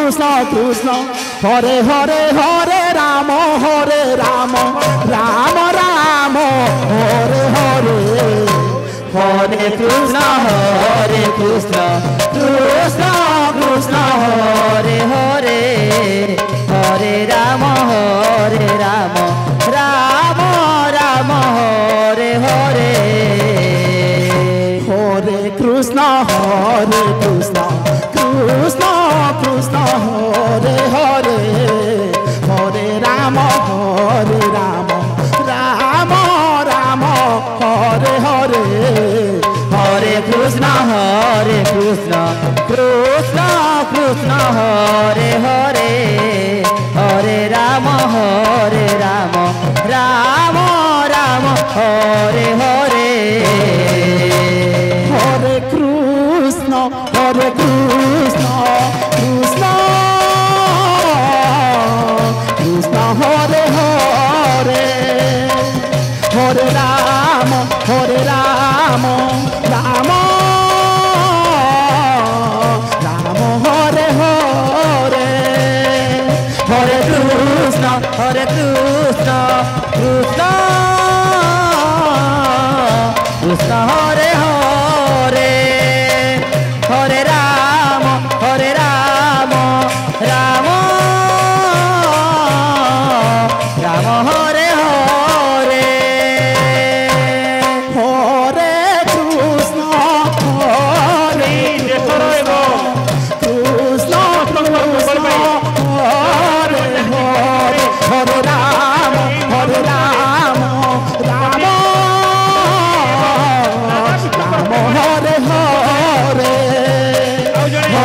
Krishna Krishna Hare Hare Hare Rama Rama Rama Hare Hare Hare Krishna Krishna Krishna Hare Hare Hare Rama Rama Rama Hare Hare Hare Krishna Krishna Krishna Krishna Hare Hare Hare Rama Rama Rama Hare Hare Hare Krishna Krishna Krishna Krishna Hare Hare Hare Rama Rama Rama Hare Hare Hare Krishna Krishna Krishna Hare Hare Hare Rama Rama Rama Hare Hare Hare Krishna Krishna Krishna Hare Hare Hare Rama Rama Rama Hare Hare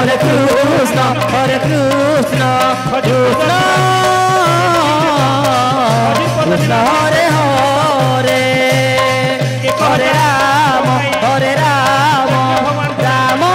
Hare Krishna Krishna Hare Hare Hare Rama Rama Hare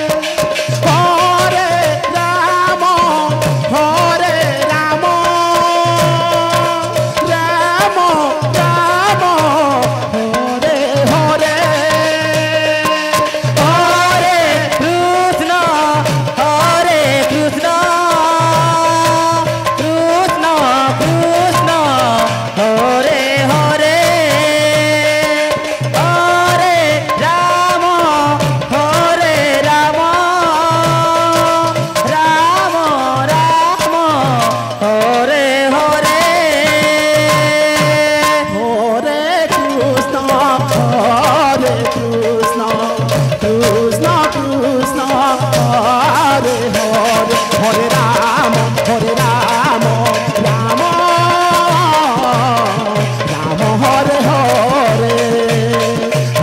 Hare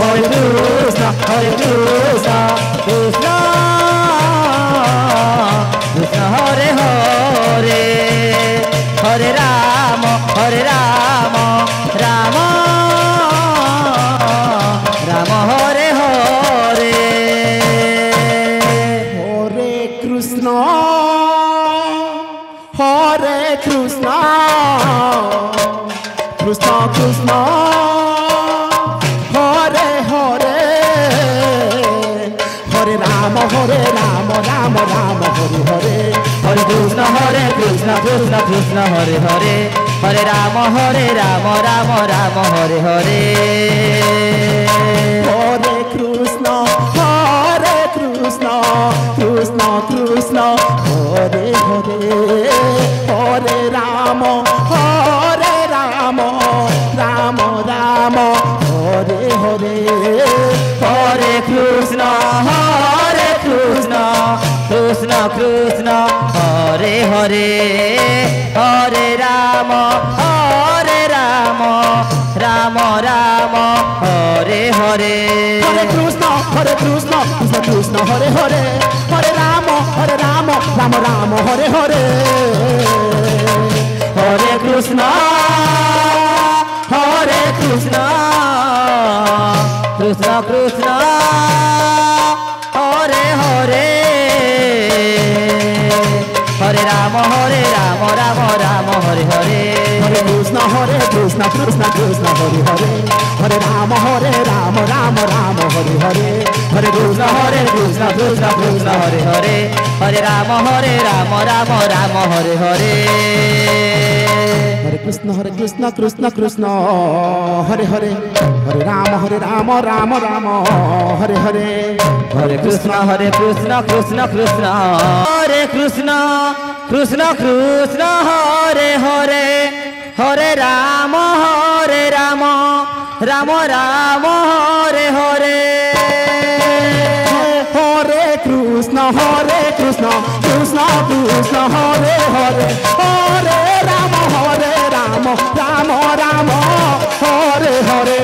Hare Krishna Krishna Krishna Hare Hare Hare Rama Rama Rama Hare Hare Hare Krishna Krishna Hare Hare Hare Rama Rama Rama Hare Hare Hare Krishna Krishna Krishna Hare Hare Hare Rama Rama Rama Hare Hare Hare Krishna Krishna Hare Hare Hare Rama Rama Rama Hare Hare Hare Krishna Krishna Krishna Hare Hare Hare Rama Rama Rama Hare Hare Hare Krishna Krishna Krishna Hare Hare Hare Rama Rama Hare Hare Hare Krishna Krishna Hare Hare Hare Rama Rama Hare Hare Hare Krishna Krishna Hare Hare Hare Rama Rama Hare Hare Hare Krishna Krishna Hare Hare Hare Rama Rama Hare Hare Hare Krishna Krishna Hare Hare Hare Rama Rama Hare Hare Hare Krishna Krishna Hare Hare Krishna Krishna Krishna Hare Hare Hare Rama Rama Rama Hare Hare Hare Krishna Krishna Krishna Hare Hare Hare Rama Rama Rama Hare Hare Hare Krishna Krishna Krishna Hare Hare Hare Rama Rama Rama Hare Hare Hare Krishna Krishna Krishna Hare Krishna Krishna Krishna Hare Hare Hare Rama Rama Rama Hare Hare Hare Krishna Krishna Krishna Hare Hare Hare Rama Rama Rama Hare Hare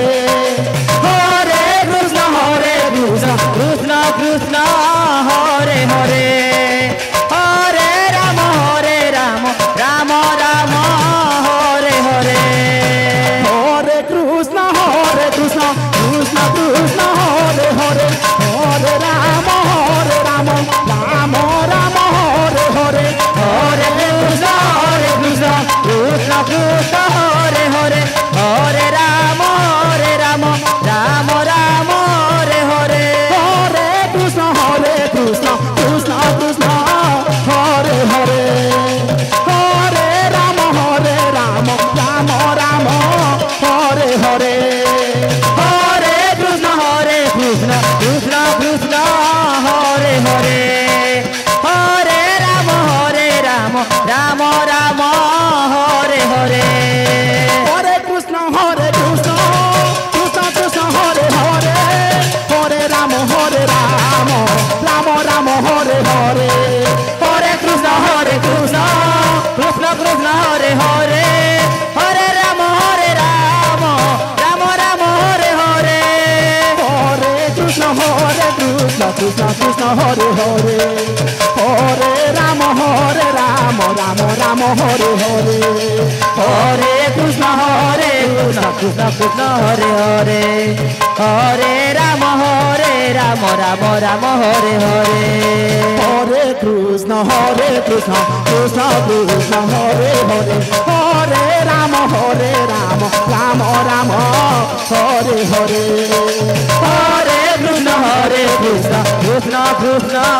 Hare Krishna Krishna Krishna Hare Hare Hare Rama Rama Rama Hare Hare Hare Krishna Krishna Krishna Hare Hare Hare Rama Rama Rama Hare Hare Hare Krishna Krishna Krishna Hare Hare Hare Rama Rama Rama Hare Hare Hare Krishna Krishna Krishna Hare Hare Hare Rama Rama Rama Hare Hare Hare Krishna Krishna Krishna Hare Hare Hare Rama Rama Rama Hare Hare Hare Krishna Krishna Krishna Hare Hare Hare Rama Rama Rama Hare Hare Hare Krishna Krishna Krishna Hare Hare Hare Rama Rama Rama Hare Hare Hare Krishna Krishna Hare Hare Hare Rama Rama Hare Hare Hare Krishna Krishna Hare Hare Hare Rama Rama Hare Hare Hare Krishna Krishna Krishna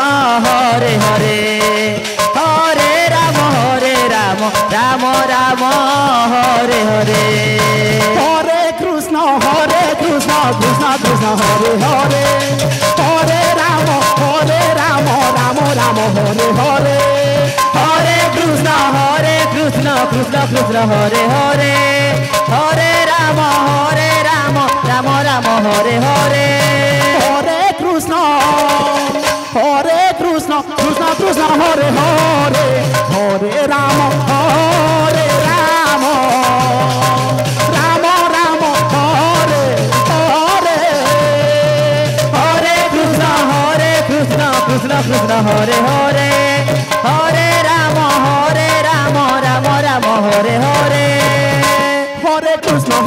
Hare Hare Hare Rama Rama Hare Hare Hare Krishna Krishna Hare Hare Hare Rama Rama Hare Hare Hare Krishna Krishna Hare Hare Hare Rama Rama Hare Hare Hare Krishna Krishna Hare Hare Hare Rama Rama Hare Hare Hare Krishna Krishna Hare Hare Hare Rama Rama Hare Hare Hare Krishna Krishna Hare Hare Hare Rama Rama Hare Hare Hare Krishna